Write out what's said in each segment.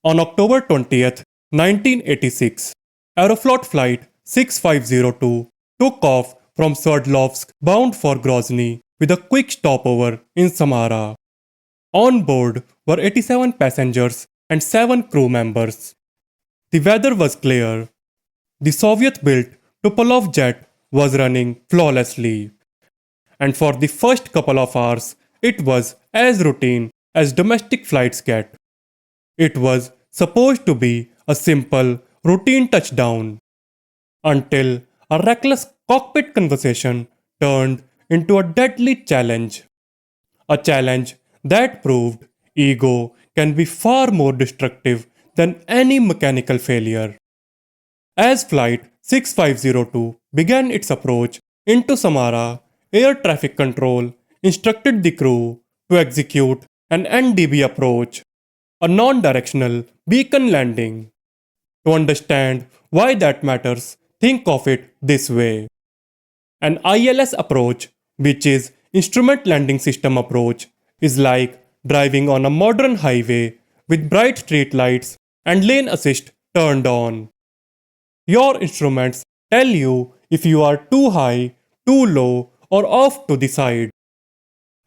On October 20th, 1986, Aeroflot Flight 6502 took off from Sverdlovsk bound for Grozny with a quick stopover in Samara. On board were 87 passengers and 7 crew members. The weather was clear. The Soviet-built Tupolev jet was running flawlessly, and for the first couple of hours, it was as routine as domestic flights get. It was supposed to be a simple, routine touchdown until a reckless cockpit conversation turned into a deadly challenge. A challenge that proved ego can be far more destructive than any mechanical failure. As Flight 6502 began its approach into Samara, air traffic control instructed the crew to execute an NDB approach, a non-directional beacon landing. To understand why that matters, think of it this way. An ILS approach, which is Instrument Landing System approach, is like driving on a modern highway with bright street lights and lane assist turned on. Your instruments tell you if you are too high, too low, or off to the side.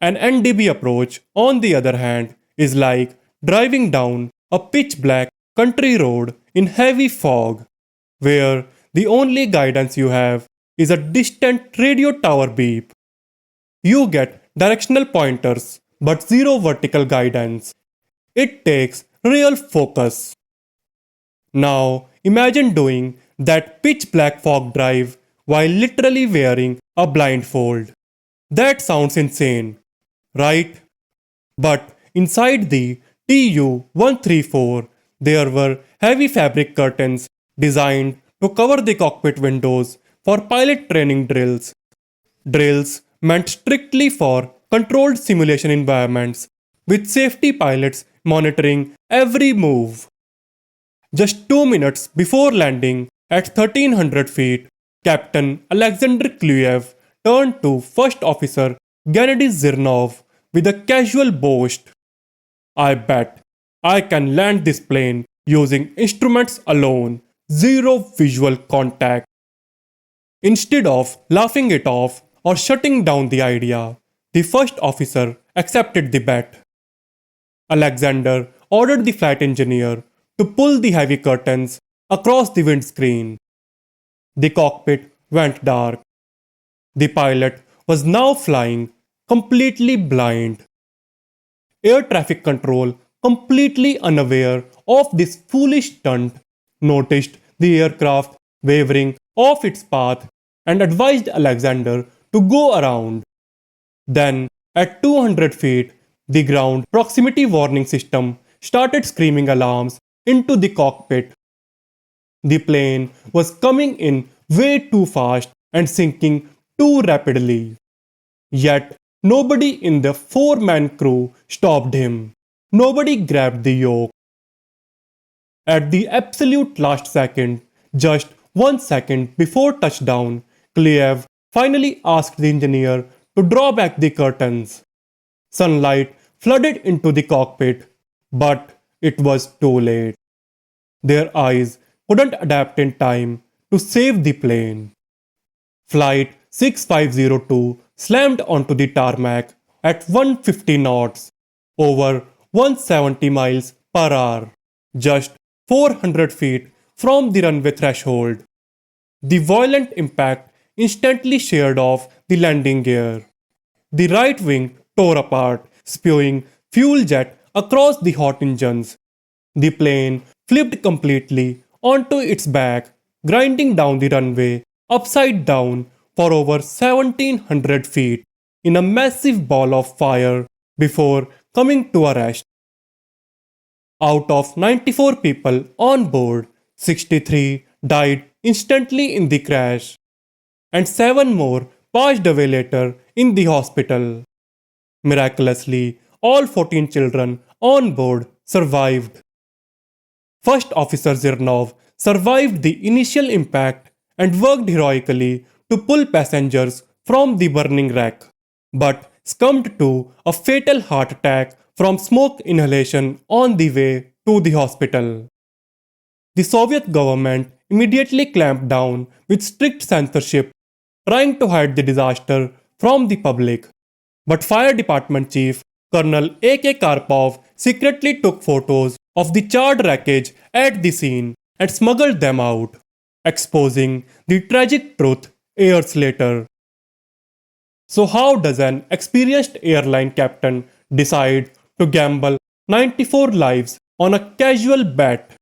An NDB approach, on the other hand, is like driving down a pitch black country road in heavy fog, where the only guidance you have is a distant radio tower beep. You get directional pointers but zero vertical guidance. It takes real focus. Now imagine doing that pitch black fog drive while literally wearing a blindfold. That sounds insane, right? But inside the Tu-134, there were heavy fabric curtains designed to cover the cockpit windows for pilot training drills. Drills meant strictly for controlled simulation environments with safety pilots monitoring every move. Just 2 minutes before landing at 1300 feet, Captain Alexander Kliuyev turned to First Officer Gennady Zirnov with a casual boast. I bet I can land this plane using instruments alone, zero visual contact. Instead of laughing it off or shutting down the idea, the first officer accepted the bet. Alexander ordered the flight engineer to pull the heavy curtains across the windscreen. The cockpit went dark. The pilot was now flying completely blind. Air traffic control, completely unaware of this foolish stunt, noticed the aircraft wavering off its path and advised Alexander to go around. Then, at 200 feet, the ground proximity warning system started screaming alarms into the cockpit. The plane was coming in way too fast and sinking too rapidly. Yet, nobody in the 4-man crew stopped him. Nobody grabbed the yoke. At the absolute last second, just 1 second before touchdown, Kliuyev finally asked the engineer to draw back the curtains. Sunlight flooded into the cockpit, but it was too late. Their eyes couldn't adapt in time to save the plane. Flight 6502 slammed onto the tarmac at 150 knots, over 170 miles per hour, just 400 feet from the runway threshold. The violent impact instantly sheared off the landing gear. The right wing tore apart, spewing fuel jet across the hot engines. The plane flipped completely onto its back, grinding down the runway upside down for over 1700 feet in a massive ball of fire before coming to a rest. Out of 94 people on board, 63 died instantly in the crash, and 7 more passed away later in the hospital. Miraculously, all 14 children on board survived. First Officer Zirnov survived the initial impact and worked heroically to pull passengers from the burning wreck, but succumbed to a fatal heart attack from smoke inhalation on the way to the hospital. The Soviet government immediately clamped down with strict censorship, trying to hide the disaster from the public. But Fire Department Chief Colonel A.K. Karpov secretly took photos of the charred wreckage at the scene and smuggled them out, exposing the tragic truth years later. So, how does an experienced airline captain decide to gamble 94 lives on a casual bet?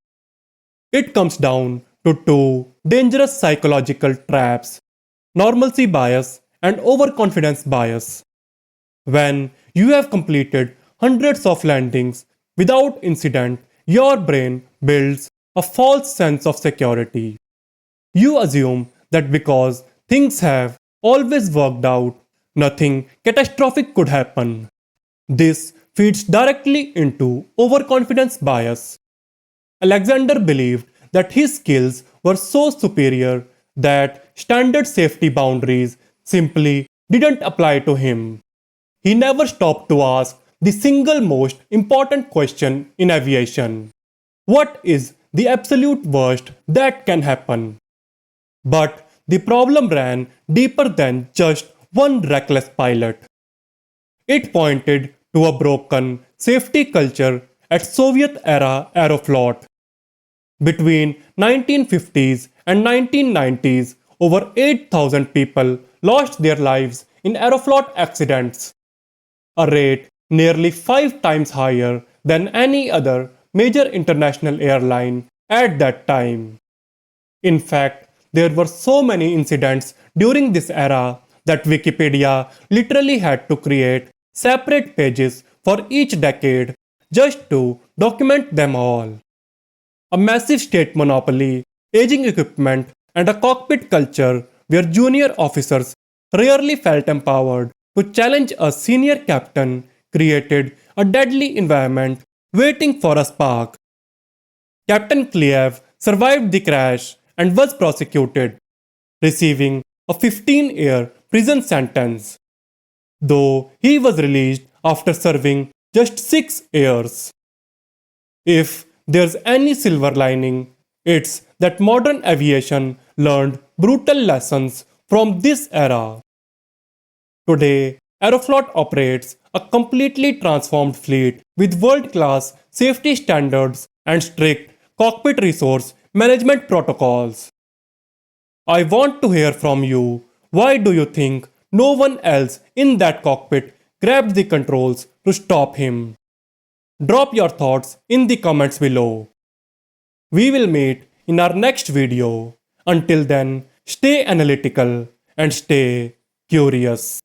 It comes down to two dangerous psychological traps: normalcy bias and overconfidence bias. When you have completed hundreds of landings without incident, your brain builds a false sense of security. You assume that because things have always worked out, nothing catastrophic could happen. This feeds directly into overconfidence bias. Alexander believed that his skills were so superior that standard safety boundaries simply didn't apply to him. He never stopped to ask the single most important question in aviation: what is the absolute worst that can happen? But the problem ran deeper than just one reckless pilot. It pointed to a broken safety culture at Soviet era Aeroflot. Between 1950s and 1990s, over 8,000 people lost their lives in Aeroflot accidents, a rate nearly 5 times higher than any other major international airline at that time. In fact, there were so many incidents during this era that Wikipedia literally had to create separate pages for each decade just to document them all. A massive state monopoly, aging equipment, and a cockpit culture where junior officers rarely felt empowered to challenge a senior captain created a deadly environment waiting for a spark. Captain Kliuyev survived the crash and was prosecuted, receiving a 15-year prison sentence, though he was released after serving just 6 years. If there's any silver lining, it's that modern aviation learned brutal lessons from this era. Today, Aeroflot operates a completely transformed fleet with world class safety standards and strict cockpit resource management protocols. I want to hear from you. Why do you think no one else in that cockpit grabbed the controls to stop him? Drop your thoughts in the comments below. We will meet in our next video. Until then, stay analytical and stay curious.